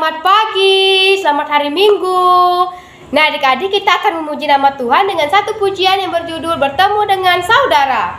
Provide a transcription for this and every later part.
Selamat pagi, selamat hari Minggu. Nah adik-adik, kita akan memuji nama Tuhan dengan satu pujian yang berjudul Bertemu dengan Saudara.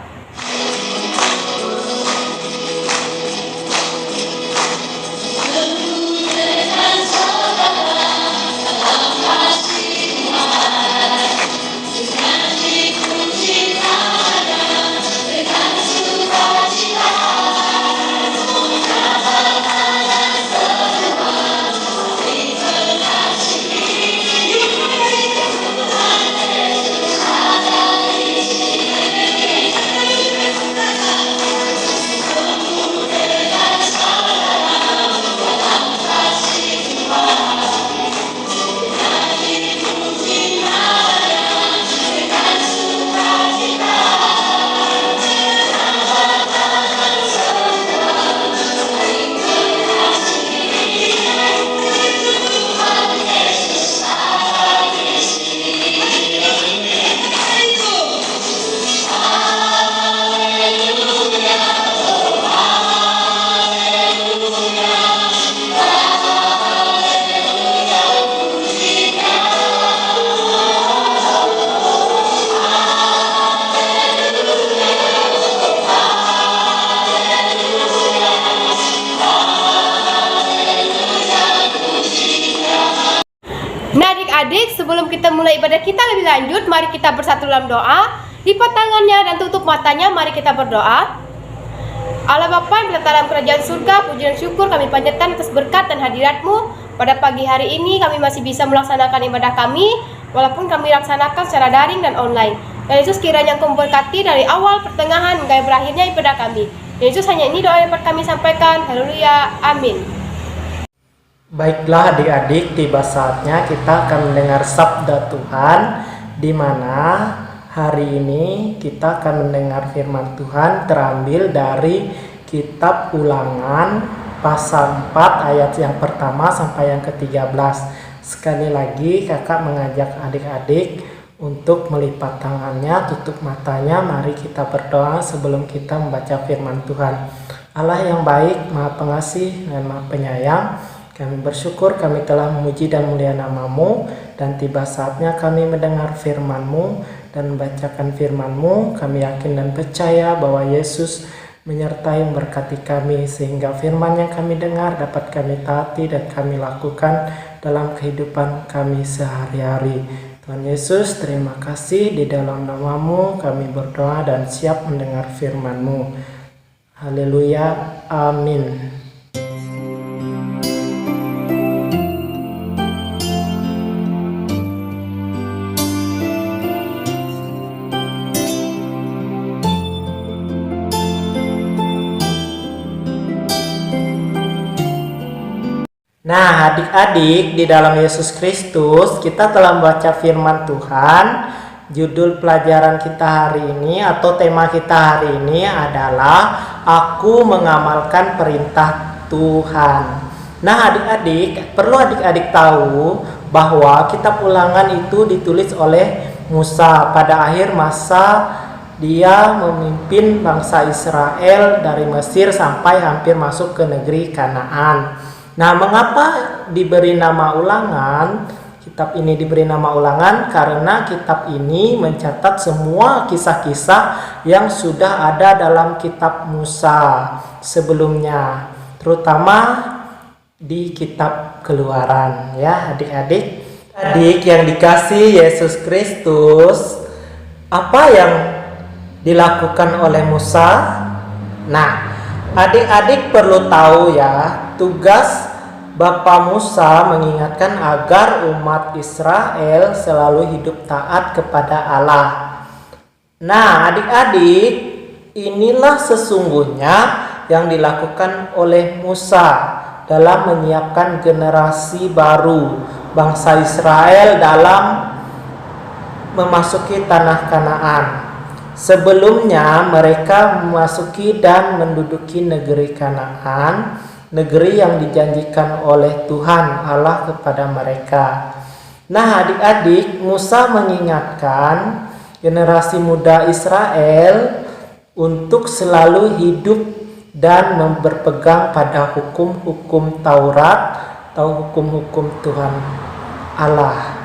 Nah adik-adik, sebelum kita mulai ibadah kita lebih lanjut, mari kita bersatu dalam doa. Lipat tangannya dan tutup matanya, mari kita berdoa. Allah Bapa yang berada dalam kerajaan surga, puji dan syukur kami panjatkan atas berkat dan hadirat-Mu. Pada pagi hari ini kami masih bisa melaksanakan ibadah kami, walaupun kami laksanakan secara daring dan online. Dan Yesus, kiranya Engkau memberkati dari awal, pertengahan, hingga berakhirnya ibadah kami. Dan Yesus, hanya ini doa yang dapat kami sampaikan. Haleluya, amin. Baiklah adik-adik, tiba saatnya kita akan mendengar sabda Tuhan, di mana hari ini kita akan mendengar firman Tuhan terambil dari kitab Ulangan pasal 4 ayat yang pertama sampai yang ke-13. Sekali lagi kakak mengajak adik-adik untuk melipat tangannya, tutup matanya, mari kita berdoa sebelum kita membaca firman Tuhan. Allah yang baik, Maha Pengasih dan Maha Penyayang, kami bersyukur kami telah memuji dan mulia nama-Mu, dan tiba saatnya kami mendengar firman-Mu dan membacakan firman-Mu. Kami yakin dan percaya bahwa Yesus menyertai memberkati kami, sehingga firman yang kami dengar dapat kami taati dan kami lakukan dalam kehidupan kami sehari-hari. Tuhan Yesus, terima kasih, di dalam nama-Mu kami berdoa dan siap mendengar firman-Mu. Haleluya, amin. Nah adik-adik, di dalam Yesus Kristus kita telah membaca firman Tuhan. Judul pelajaran kita hari ini atau tema kita hari ini adalah Aku mengamalkan perintah Tuhan. Nah adik-adik, perlu adik-adik tahu bahwa kitab Ulangan itu ditulis oleh Musa pada akhir masa dia memimpin bangsa Israel dari Mesir sampai hampir masuk ke negeri Kanaan. Nah, mengapa diberi nama Ulangan? Kitab ini diberi nama Ulangan karena kitab ini mencatat semua kisah-kisah yang sudah ada dalam kitab Musa sebelumnya, terutama di kitab Keluaran, ya adik-adik. Adik yang dikasihi Yesus Kristus, apa yang dilakukan oleh Musa? Nah, adik-adik perlu tahu ya, tugas Bapak Musa mengingatkan agar umat Israel selalu hidup taat kepada Allah. Nah adik-adik, inilah sesungguhnya yang dilakukan oleh Musa dalam menyiapkan generasi baru bangsa Israel dalam memasuki tanah Kanaan. Sebelumnya mereka memasuki dan menduduki negeri Kanaan, negeri yang dijanjikan oleh Tuhan Allah kepada mereka. Nah adik-adik, Musa mengingatkan generasi muda Israel untuk selalu hidup dan berpegang pada hukum-hukum Taurat atau hukum-hukum Tuhan Allah.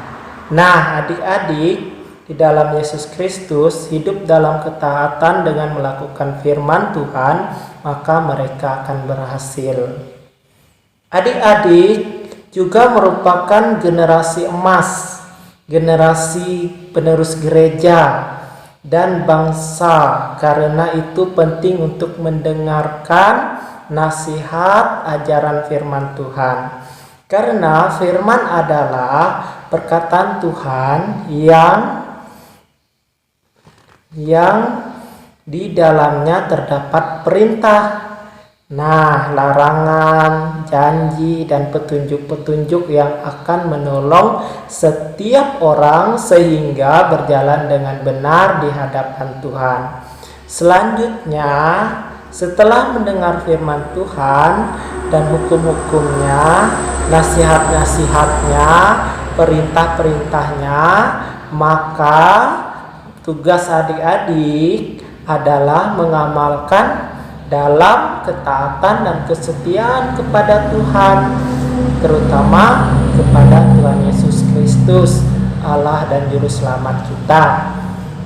Nah, adik-adik, di dalam Yesus Kristus hidup dalam ketaatan dengan melakukan firman Tuhan, maka mereka akan berhasil. Adik-adik juga merupakan generasi emas, generasi penerus gereja dan bangsa. Karena itu penting untuk mendengarkan nasihat ajaran firman Tuhan. Karena firman adalah perkataan Tuhan yang di dalamnya terdapat perintah, larangan, janji, dan petunjuk-petunjuk yang akan menolong setiap orang sehingga berjalan dengan benar di hadapan Tuhan. Selanjutnya, setelah mendengar firman Tuhan dan hukum-hukumnya, nasihat-nasihatnya, perintah-perintahnya, maka tugas adik-adik adalah mengamalkan dalam ketaatan dan kesetiaan kepada Tuhan, terutama kepada Tuhan Yesus Kristus, Allah dan Juru Selamat kita.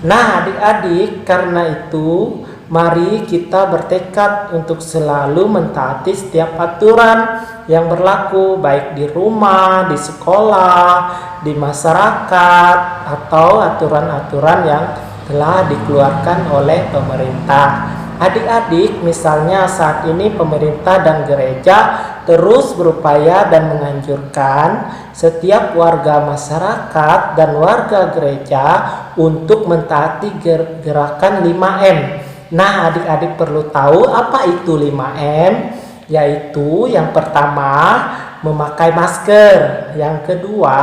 Nah, adik-adik, karena itu mari kita bertekad untuk selalu mentaati setiap aturan yang berlaku, baik di rumah, di sekolah, di masyarakat, atau aturan-aturan yang telah dikeluarkan oleh pemerintah. Adik-adik, misalnya saat ini pemerintah dan gereja terus berupaya dan menganjurkan setiap warga masyarakat dan warga gereja untuk mentaati gerakan 5M. Nah, adik-adik perlu tahu apa itu 5M, yaitu yang pertama memakai masker, yang kedua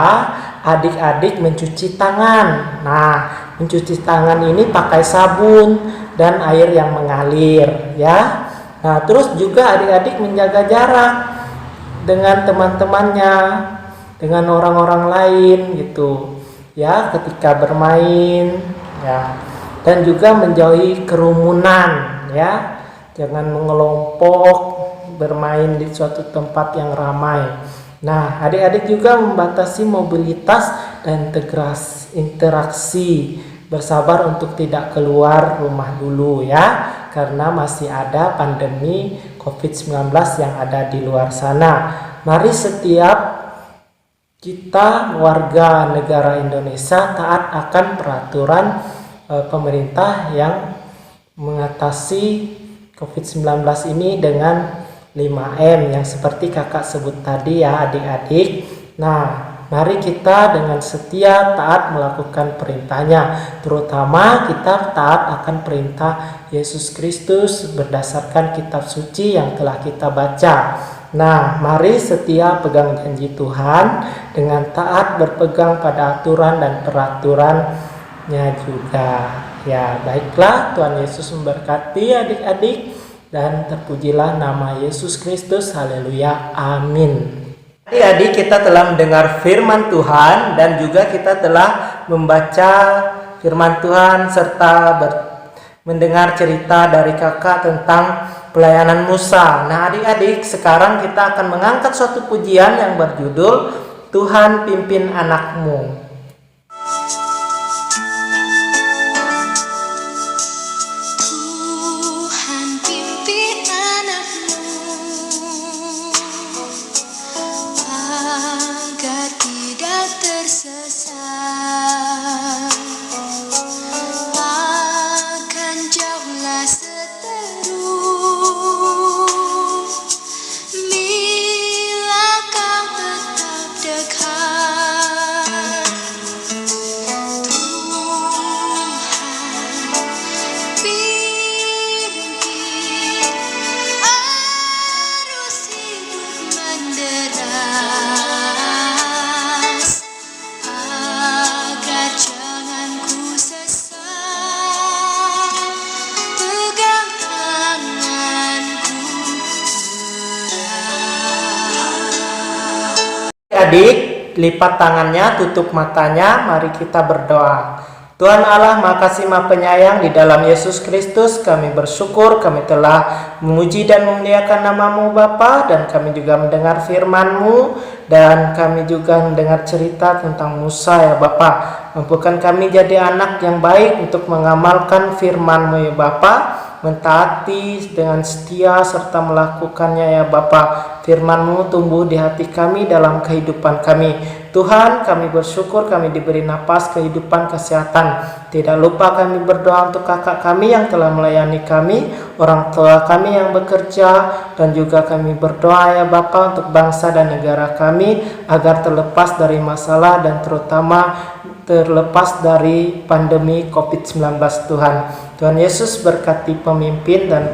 adik-adik mencuci tangan. Nah, mencuci tangan ini pakai sabun dan air yang mengalir, ya. Nah, terus juga adik-adik menjaga jarak dengan teman-temannya, dengan orang-orang lain gitu, ya, ketika bermain, ya. Dan juga menjauhi kerumunan, ya. Jangan mengelompok bermain di suatu tempat yang ramai. Nah, adik-adik juga membatasi mobilitas dan interaksi. Bersabar untuk tidak keluar rumah dulu, ya, karena masih ada pandemi COVID-19 yang ada di luar sana. Mari setiap kita warga negara Indonesia taat akan peraturan pemerintah yang mengatasi COVID-19 ini dengan 5M yang seperti kakak sebut tadi, ya adik-adik. Nah, mari kita dengan setia taat melakukan perintahnya, terutama kita taat akan perintah Yesus Kristus berdasarkan kitab suci yang telah kita baca. Nah, mari setia pegang janji Tuhan dengan taat berpegang pada aturan dan peraturannya juga. Ya, baiklah, Tuhan Yesus memberkati adik-adik dan terpujilah nama Yesus Kristus. Haleluya. Amin. Adik-adik, kita telah mendengar firman Tuhan dan juga kita telah membaca firman Tuhan serta mendengar cerita dari kakak tentang pelayanan Musa. Nah, adik-adik, sekarang kita akan mengangkat suatu pujian yang berjudul Tuhan Pimpin Anakmu. Adik, lipat tangannya, tutup matanya, mari kita berdoa. Tuhan Allah Maha Kasih Maha Penyayang, di dalam Yesus Kristus kami bersyukur kami telah memuji dan memuliakan nama-Mu Bapa, dan kami juga mendengar firman-Mu, dan kami juga mendengar cerita tentang Musa ya Bapa. Mampukan kami jadi anak yang baik untuk mengamalkan firman-Mu ya Bapa, mentaati dengan setia serta melakukannya ya Bapa. Firman-Mu tumbuh di hati kami dalam kehidupan kami. Tuhan, kami bersyukur kami diberi napas kehidupan kesehatan. Tidak lupa kami berdoa untuk kakak kami yang telah melayani kami, orang tua kami yang bekerja, dan juga kami berdoa ya Bapa untuk bangsa dan negara kami agar terlepas dari masalah dan terutama terlepas dari pandemi COVID-19 Tuhan. Tuhan Yesus berkati pemimpin dan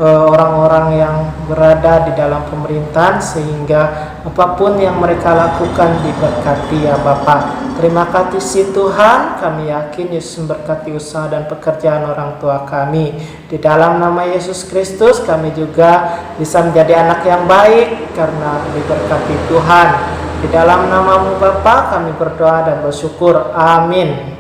orang-orang yang berada di dalam pemerintahan sehingga apapun yang mereka lakukan diberkati ya Bapa. Terima kasih Tuhan, kami yakin Yesus memberkati usaha dan pekerjaan orang tua kami. Di dalam nama Yesus Kristus kami juga bisa menjadi anak yang baik karena diberkati Tuhan. Di dalam nama-Mu Bapa kami berdoa dan bersyukur. Amin.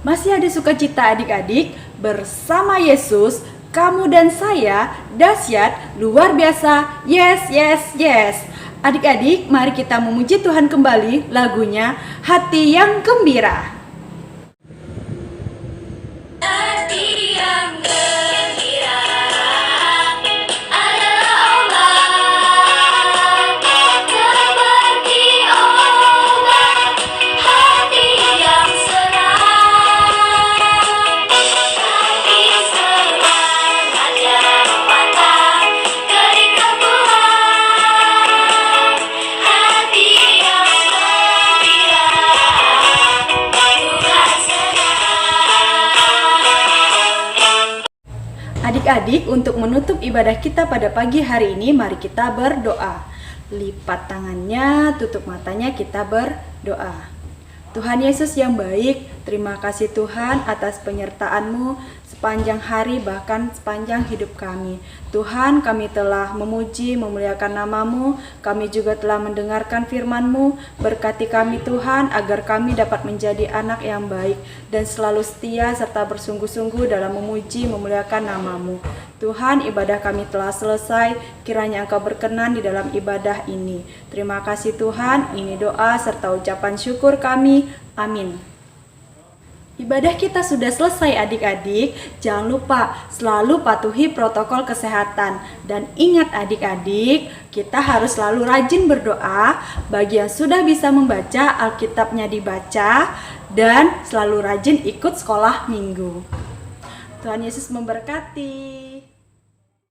Masih ada sukacita adik-adik bersama Yesus. Kamu dan saya dahsyat, luar biasa, yes, yes, yes. Adik-adik, mari kita memuji Tuhan kembali lagunya Hati yang Gembira. Hati yang gembira adalah obat, seperti obat. Hati yang senang, hati senang ada patah keringkan Tuhan. Hati yang gembira, Tuhan senang. Adik-adik, untuk menutup ibadah kita pada pagi hari ini, mari kita berdoa. Lipat tangannya, tutup matanya, kita berdoa. Tuhan Yesus yang baik, terima kasih Tuhan atas penyertaan-Mu sepanjang hari bahkan sepanjang hidup kami. Tuhan, kami telah memuji, memuliakan nama-Mu, kami juga telah mendengarkan firman-Mu. Berkati kami Tuhan agar kami dapat menjadi anak yang baik dan selalu setia serta bersungguh-sungguh dalam memuji, memuliakan nama-Mu. Tuhan, ibadah kami telah selesai, kiranya Engkau berkenan di dalam ibadah ini. Terima kasih Tuhan, ini doa serta ucapan syukur kami. Amin. Ibadah kita sudah selesai adik-adik. Jangan lupa selalu patuhi protokol kesehatan. Dan ingat adik-adik, kita harus selalu rajin berdoa. Bagi yang sudah bisa membaca, Alkitabnya dibaca. Dan selalu rajin ikut sekolah minggu. Tuhan Yesus memberkati.